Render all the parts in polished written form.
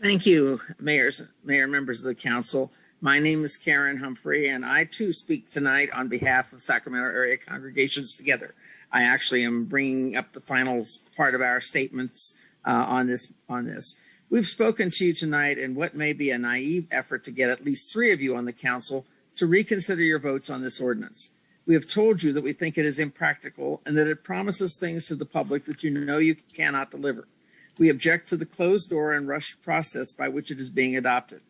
Thank you, Mayor, members of the council. My name is Karen Humphrey, and I too speak tonight on behalf of Sacramento area congregations together. I actually am bringing up the final part of our statements on this. We've spoken to you tonight in what may be a naive effort to get at least 3 of you on the council to reconsider your votes on this ordinance. We have told you that we think it is impractical and that it promises things to the public that you know you cannot deliver. We object to the closed door and rushed process by which it is being adopted.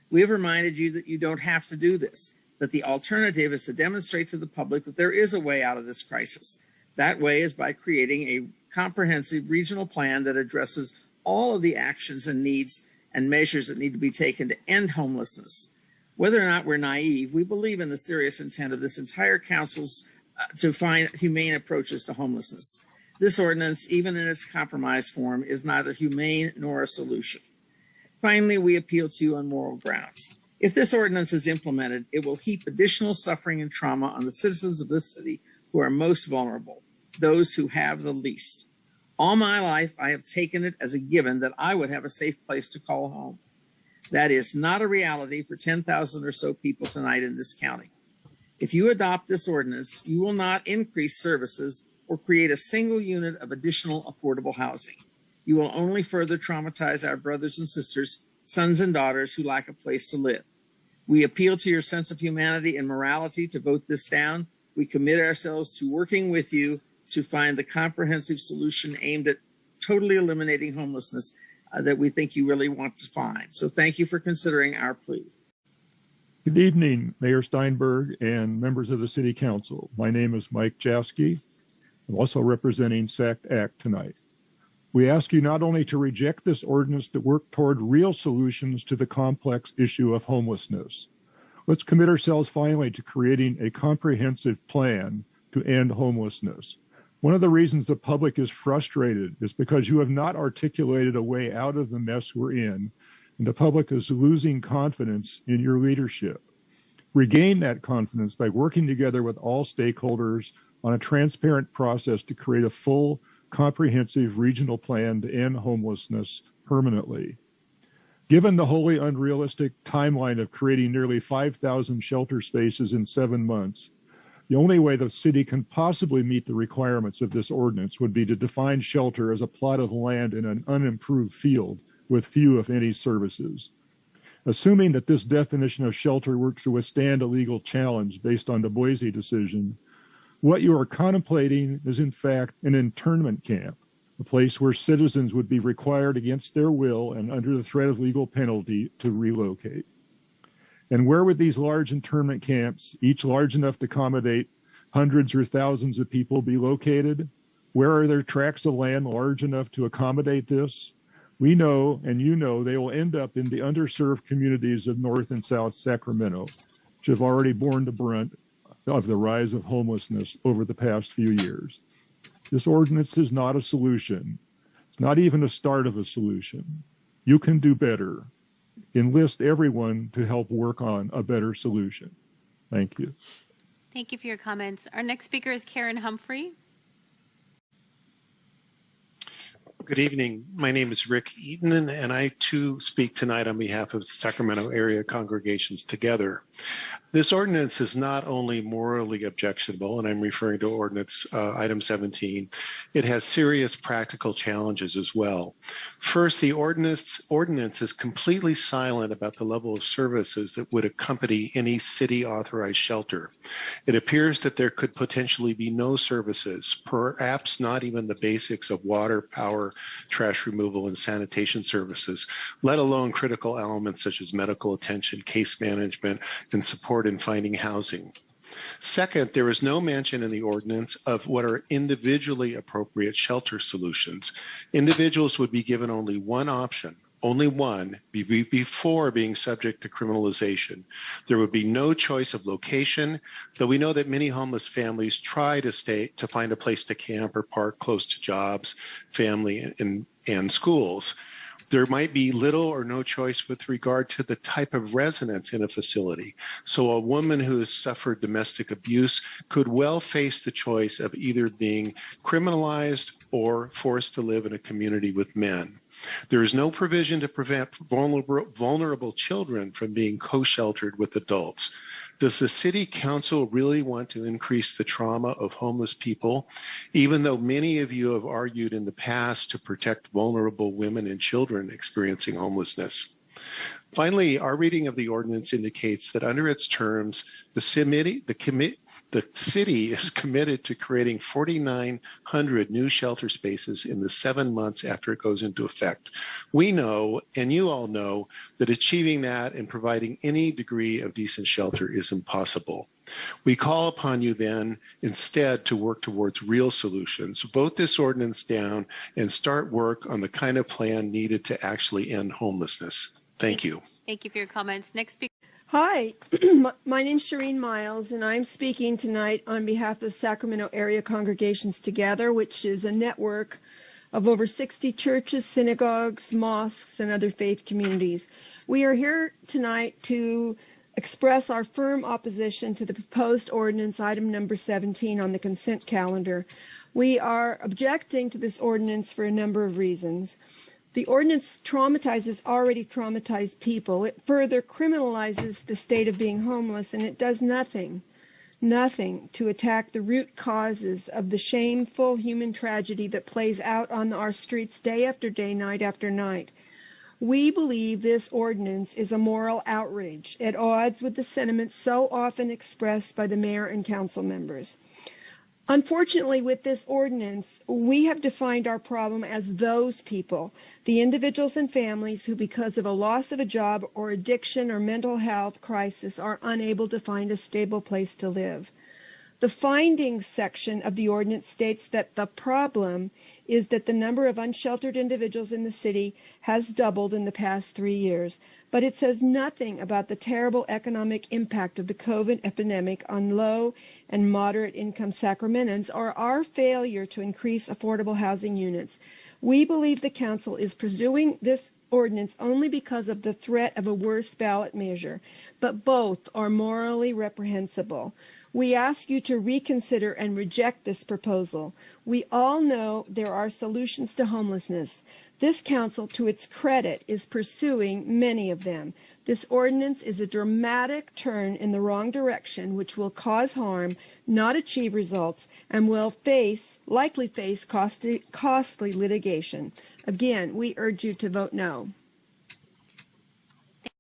We have reminded you that you don't have to do this, that the alternative is to demonstrate to the public that there is a way out of this crisis. That way is by creating a comprehensive regional plan that addresses all of the actions and needs and measures that need to be taken to end homelessness. Whether or not we're naive, we believe in the serious intent of this entire council's to find humane approaches to homelessness. This ordinance, even in its compromised form, is neither humane nor a solution. Finally, we appeal to you on moral grounds. If this ordinance is implemented, it will heap additional suffering and trauma on the citizens of this city who are most vulnerable, those who have the least. All my life, I have taken it as a given that I would have a safe place to call home. That is not a reality for 10,000 or so people tonight in this county. If you adopt this ordinance, you will not increase services or create a single unit of additional affordable housing. You will only further traumatize our brothers and sisters, sons and daughters who lack a place to live. We appeal to your sense of humanity and morality to vote this down. We commit ourselves to working with you to find the comprehensive solution aimed at totally eliminating homelessness that we think you really want to find. So thank you for considering our plea. Good evening, Mayor Steinberg and members of the City Council. My name is Mike Jaskey. I'm also representing Sac ACT tonight. We ask you not only to reject this ordinance to work toward real solutions to the complex issue of homelessness. Let's commit ourselves finally to creating a comprehensive plan to end homelessness. One of the reasons the public is frustrated is because you have not articulated a way out of the mess we're in, and the public is losing confidence in your leadership. Regain that confidence by working together with all stakeholders on a transparent process to create a full, comprehensive regional plan to end homelessness permanently. Given the wholly unrealistic timeline of creating nearly 5,000 shelter spaces in 7 months, the only way the city can possibly meet the requirements of this ordinance would be to define shelter as a plot of land in an unimproved field with few, if any, services. Assuming that this definition of shelter were to withstand a legal challenge based on the Boise decision, what you are contemplating is in fact an internment camp, a place where citizens would be required against their will and under the threat of legal penalty to relocate. And where would these large internment camps, each large enough to accommodate hundreds or thousands of people, be located? Where are there tracts of land large enough to accommodate this? We know, and you know, they will end up in the underserved communities of North and South Sacramento, which have already borne the brunt of the rise of homelessness over the past few years. This ordinance is not a solution. It's not even a start of a solution. You can do better. Enlist everyone to help work on a better solution. Thank you. Thank you for your comments. Our next speaker is Karen Humphrey. Good evening. My name is Rick Eaton, and I too speak tonight on behalf of the Sacramento area congregations together. This ordinance is not only morally objectionable, and I'm referring to ordinance item 17, it has serious practical challenges as well. First, the ordinance is completely silent about the level of services that would accompany any city authorized shelter. It appears that there could potentially be no services, perhaps not even the basics of water, power, trash removal, and sanitation services, let alone critical elements such as medical attention, case management, and support in finding housing. Second, there is no mention in the ordinance of what are individually appropriate shelter solutions. Individuals would be given only one option, only one, before being subject to criminalization. There would be no choice of location, though we know that many homeless families try to find a place to camp or park close to jobs, family, and schools. There might be little or no choice with regard to the type of residence in a facility. So a woman who has suffered domestic abuse could well face the choice of either being criminalized or forced to live in a community with men. There is no provision to prevent vulnerable children from being co-sheltered with adults. Does the City Council really want to increase the trauma of homeless people, even though many of you have argued in the past to protect vulnerable women and children experiencing homelessness? Finally, our reading of the ordinance indicates that under its terms, the city is committed to creating 4,900 new shelter spaces in the 7 months after it goes into effect. We know, and you all know, that achieving that and providing any degree of decent shelter is impossible. We call upon you then instead to work towards real solutions. Vote this ordinance down and start work on the kind of plan needed to actually end homelessness. Thank you. Thank you for your comments. Next speaker. Hi, my name's Shireen Miles, and I'm speaking tonight on behalf of the Sacramento Area Congregations Together, which is a network of over 60 churches, synagogues, mosques, and other faith communities. We are here tonight to express our firm opposition to the proposed ordinance item number 17 on the consent calendar. We are objecting to this ordinance for a number of reasons. The ordinance traumatizes already traumatized people. It further criminalizes the state of being homeless, and it does nothing to attack the root causes of the shameful human tragedy that plays out on our streets day after day, night after night. We believe this ordinance is a moral outrage at odds with the sentiments so often expressed by the mayor and council members. Unfortunately, with this ordinance, we have defined our problem as those people, the individuals and families who, because of a loss of a job or addiction or mental health crisis, are unable to find a stable place to live. The findings section of the ordinance states that the problem is that the number of unsheltered individuals in the city has doubled in the past 3 years, but it says nothing about the terrible economic impact of the COVID epidemic on low and moderate income Sacramentans or our failure to increase affordable housing units. We believe the council is pursuing this ordinance only because of the threat of a worse ballot measure, but both are morally reprehensible. We ask you to reconsider and reject this proposal. We all know there are solutions to homelessness. This council, to its credit, is pursuing many of them. This ordinance is a dramatic turn in the wrong direction, which will cause harm, not achieve results, and will likely face costly litigation. Again, we urge you to vote no.